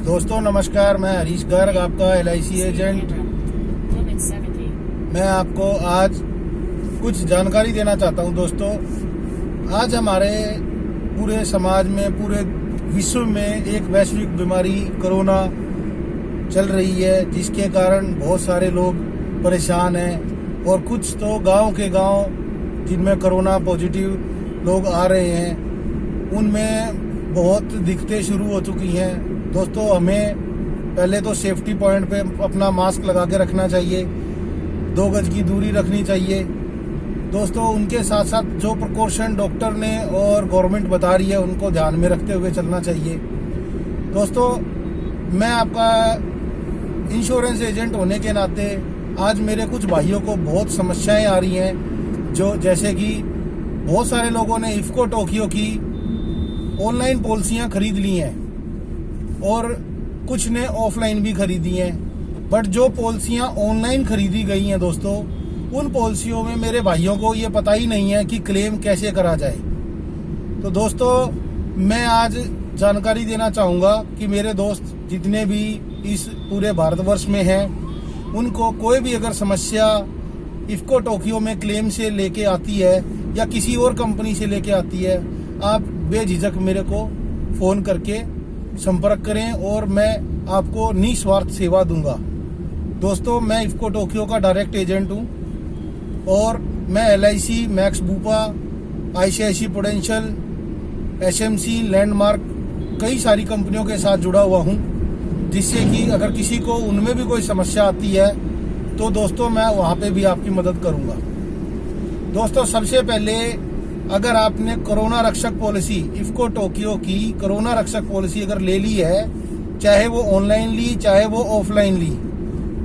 दोस्तों नमस्कार, मैं हरीश गर्ग, आपका LIC एजेंट। मैं आपको आज कुछ जानकारी देना चाहता हूं। दोस्तों, आज हमारे पूरे समाज में, पूरे विश्व में एक वैश्विक बीमारी कोरोना चल रही है, जिसके कारण बहुत सारे लोग परेशान हैं और कुछ तो गांव के गांव जिनमें कोरोना पॉजिटिव लोग आ रहे हैं, उनमें बहुत दिक्कतें शुरू हो चुकी हैं। दोस्तों, हमें पहले तो सेफ्टी पॉइंट पे अपना मास्क लगा के रखना चाहिए, 2 गज की दूरी रखनी चाहिए। दोस्तों, उनके साथ साथ जो प्रिकॉशन डॉक्टर ने और गवर्नमेंट बता रही है, उनको ध्यान में रखते हुए चलना चाहिए। दोस्तों, मैं आपका इंश्योरेंस एजेंट होने के नाते आज मेरे कुछ भाइयों को बहुत समस्याएं आ रही हैं, जो जैसे कि बहुत सारे लोगों ने इफ्को टोक्यो की ऑनलाइन पॉलिसियां खरीद ली हैं और कुछ ने ऑफलाइन भी खरीदी हैं। बट जो पॉलिसियां ऑनलाइन खरीदी गई हैं दोस्तों, उन पॉलिसियों में मेरे भाइयों को ये पता ही नहीं है कि क्लेम कैसे करा जाए। तो दोस्तों, मैं आज जानकारी देना चाहूँगा कि मेरे दोस्त जितने भी इस पूरे भारतवर्ष में हैं, उनको कोई भी अगर समस्या इफ्को टोक्यो में क्लेम से लेके आती है या किसी और कंपनी से लेके आती है, आप बेझिझक मेरे को फ़ोन करके संपर्क करें और मैं आपको निस्वार्थ सेवा दूंगा। दोस्तों, मैं इफ्को टोक्यो का डायरेक्ट एजेंट हूं और मैं LIC, max Bupa, ICICI prudential, HMC, landmark, कई सारी कंपनियों के साथ जुड़ा हुआ हूं, जिससे कि अगर किसी को उनमें भी कोई समस्या आती है तो दोस्तों मैं वहां पे भी आपकी मदद करूंगा। दोस्तों, सबसे पहले अगर आपने कोरोना रक्षक पॉलिसी, इफ्को टोक्यो की कोरोना रक्षक पॉलिसी अगर ले ली है, चाहे वो ऑनलाइन ली चाहे वो ऑफलाइन ली,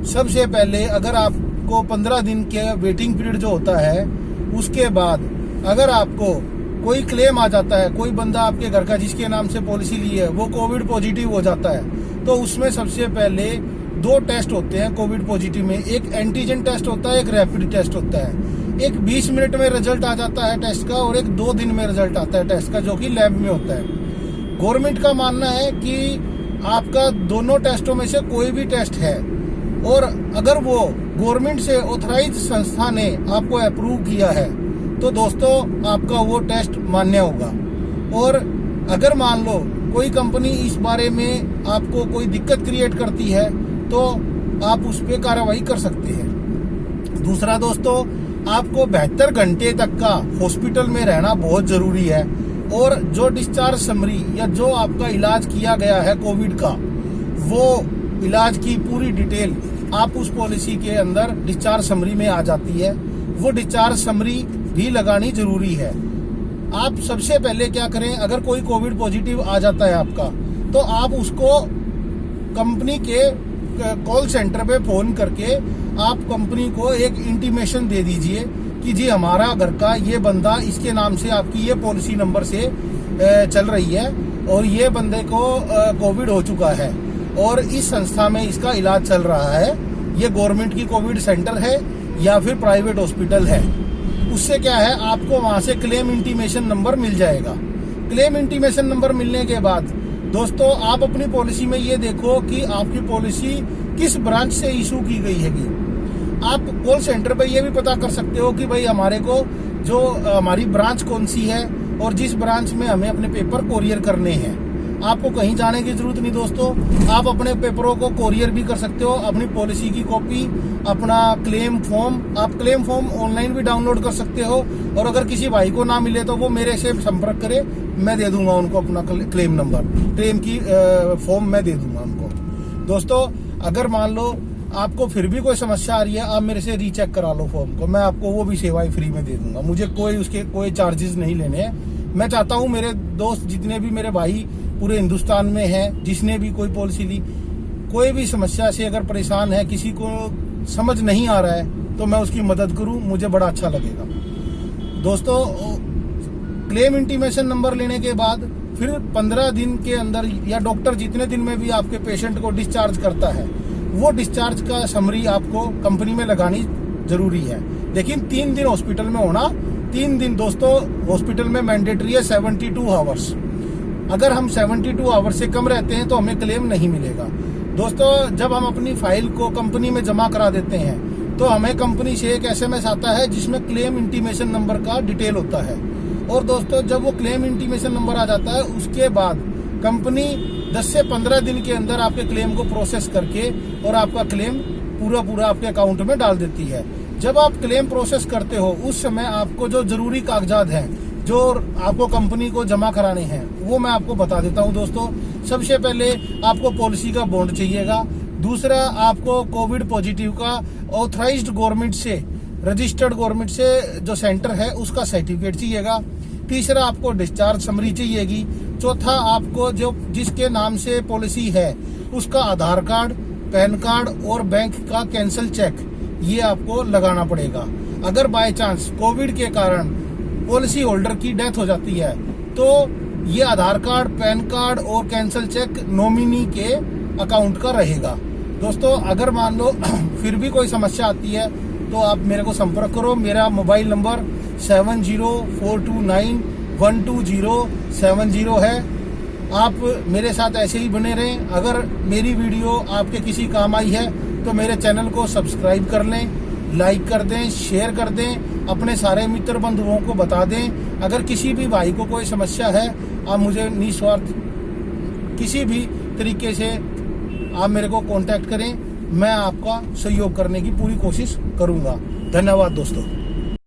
सबसे पहले अगर आपको 15 दिन के वेटिंग पीरियड जो होता है, उसके बाद अगर आपको कोई क्लेम आ जाता है, कोई बंदा आपके घर का जिसके नाम से पॉलिसी ली है वो कोविड पॉजिटिव हो जाता है, तो उसमें सबसे पहले 2 टेस्ट होते हैं कोविड पॉजिटिव में। एक एंटीजन टेस्ट होता है, एक रैपिड टेस्ट होता है। एक 20 मिनट में रिजल्ट आ जाता है टेस्ट का और एक 2 दिन में रिजल्ट आता है टेस्ट का, जो कि लैब में होता है। गवर्नमेंट का मानना है कि आपका दोनों टेस्टों में से कोई भी टेस्ट है और अगर वो गवर्नमेंट से ऑथराइज संस्था ने आपको अप्रूव किया है, तो दोस्तों आपका वो टेस्ट मान्य होगा। और अगर मान लो कोई कंपनी इस बारे में आपको कोई दिक्कत क्रिएट करती है, तो आप उस पर कार्रवाई कर सकते हैं। दूसरा दोस्तों, आपको 72 घंटे तक का हॉस्पिटल में रहना बहुत जरूरी है और जो डिस्चार्ज समरी या जो आपका इलाज किया गया है कोविड का, वो इलाज की पूरी डिटेल आप उस पॉलिसी के अंदर डिस्चार्ज समरी में आ जाती है। वो डिस्चार्ज समरी भी लगानी जरूरी है। आप सबसे पहले क्या करें, अगर कोई कोविड पॉजिटिव आ जाता है आपका, तो आप उसको कंपनी के कॉल सेंटर पे फोन करके आप कंपनी को एक इंटीमेशन दे दीजिए कि जी हमारा घर का ये बंदा, इसके नाम से आपकी ये पॉलिसी नंबर से चल रही है और ये बंदे को कोविड हो चुका है और इस संस्था में इसका इलाज चल रहा है। ये गवर्नमेंट की कोविड सेंटर है या फिर प्राइवेट हॉस्पिटल है। उससे क्या है, आपको वहां से क्लेम इंटीमेशन नंबर मिल जाएगा। क्लेम इंटीमेशन नंबर मिलने के बाद दोस्तों, आप अपनी पॉलिसी में ये देखो कि आपकी पॉलिसी किस ब्रांच से इशू की गई हैगी। आप कॉल सेंटर पे ये भी पता कर सकते हो कि भाई हमारे को जो हमारी ब्रांच कौन सी है और जिस ब्रांच में हमें अपने पेपर कोरियर करने हैं। आपको कहीं जाने की जरूरत नहीं दोस्तों, आप अपने पेपरों को कोरियर भी कर सकते हो। अपनी पॉलिसी की कॉपी, अपना क्लेम फॉर्म, आप क्लेम फॉर्म ऑनलाइन भी डाउनलोड कर सकते हो और अगर किसी भाई को ना मिले तो वो मेरे से संपर्क करे, मैं दे दूंगा उनको अपना क्लेम नंबर, क्लेम की फॉर्म मैं दे दूंगा उनको। दोस्तों, अगर मान लो आपको फिर भी कोई समस्या आ रही है, आप मेरे से रीचेक करा लो फॉर्म को, मैं आपको वो भी सेवाएं फ्री में दे दूंगा। मुझे कोई चार्जेस नहीं लेने हैं। मैं चाहता हूं मेरे दोस्त जितने भी मेरे भाई पूरे हिंदुस्तान में हैं, जिसने भी कोई पॉलिसी ली, कोई भी समस्या से अगर परेशान है, किसी को समझ नहीं आ रहा है, तो मैं उसकी मदद करूं, मुझे बड़ा अच्छा लगेगा। दोस्तों, क्लेम इंटीमेशन नंबर लेने के बाद फिर 15 दिन के अंदर या डॉक्टर जितने दिन में भी आपके पेशेंट को डिस्चार्ज करता है, वो डिस्चार्ज का समरी आपको कंपनी में लगानी जरूरी है। लेकिन 3 दिन हॉस्पिटल में होना, 3 दिन दोस्तों हॉस्पिटल में मैंडेटरी है, 72 आवर्स। अगर हम 72 आवर से कम रहते हैं तो हमें क्लेम नहीं मिलेगा। दोस्तों, जब हम अपनी फाइल को कंपनी में जमा करा देते हैं तो हमें कंपनी से एक SMS आता है जिसमें क्लेम इंटीमेशन नंबर का डिटेल होता है। और दोस्तों, जब वो क्लेम इंटीमेशन नंबर आ जाता है उसके बाद कंपनी 10 से 15 दिन के अंदर आपके क्लेम को प्रोसेस करके और आपका क्लेम पूरा आपके अकाउंट में डाल देती है। जब आप क्लेम प्रोसेस करते हो उस समय आपको जो जरूरी कागजात हैं जो आपको कंपनी को जमा कराने हैं वो मैं आपको बता देता हूं। दोस्तों, सबसे पहले आपको पॉलिसी का बॉन्ड चाहिएगा। दूसरा, आपको कोविड पॉजिटिव का ऑथराइज्ड गवर्नमेंट से, रजिस्टर्ड गवर्नमेंट से जो सेंटर है उसका सर्टिफिकेट चाहिएगा। तीसरा, आपको डिस्चार्ज समरी चाहिएगी। चौथा, आपको जो जिसके नाम से पॉलिसी है उसका आधार कार्ड, पैन कार्ड और बैंक का कैंसिल चेक ये आपको लगाना पड़ेगा। अगर बाय चांस कोविड के कारण पॉलिसी होल्डर की डेथ हो जाती है तो ये आधार कार्ड, पैन कार्ड और कैंसिल चेक नॉमिनी के अकाउंट का रहेगा। दोस्तों, अगर मान लो फिर भी कोई समस्या आती है तो आप मेरे को संपर्क करो। मेरा मोबाइल नंबर 7042912070 है। आप मेरे साथ ऐसे ही बने रहें। अगर मेरी वीडियो आपके किसी काम आई है तो मेरे चैनल को सब्सक्राइब कर लें, लाइक कर दें, शेयर कर दें, अपने सारे मित्र बंधुओं को बता दें। अगर किसी भी भाई को कोई समस्या है आप मुझे निस्वार्थ किसी भी तरीके से आप मेरे को कांटेक्ट करें, मैं आपका सहयोग करने की पूरी कोशिश करूंगा। धन्यवाद दोस्तों।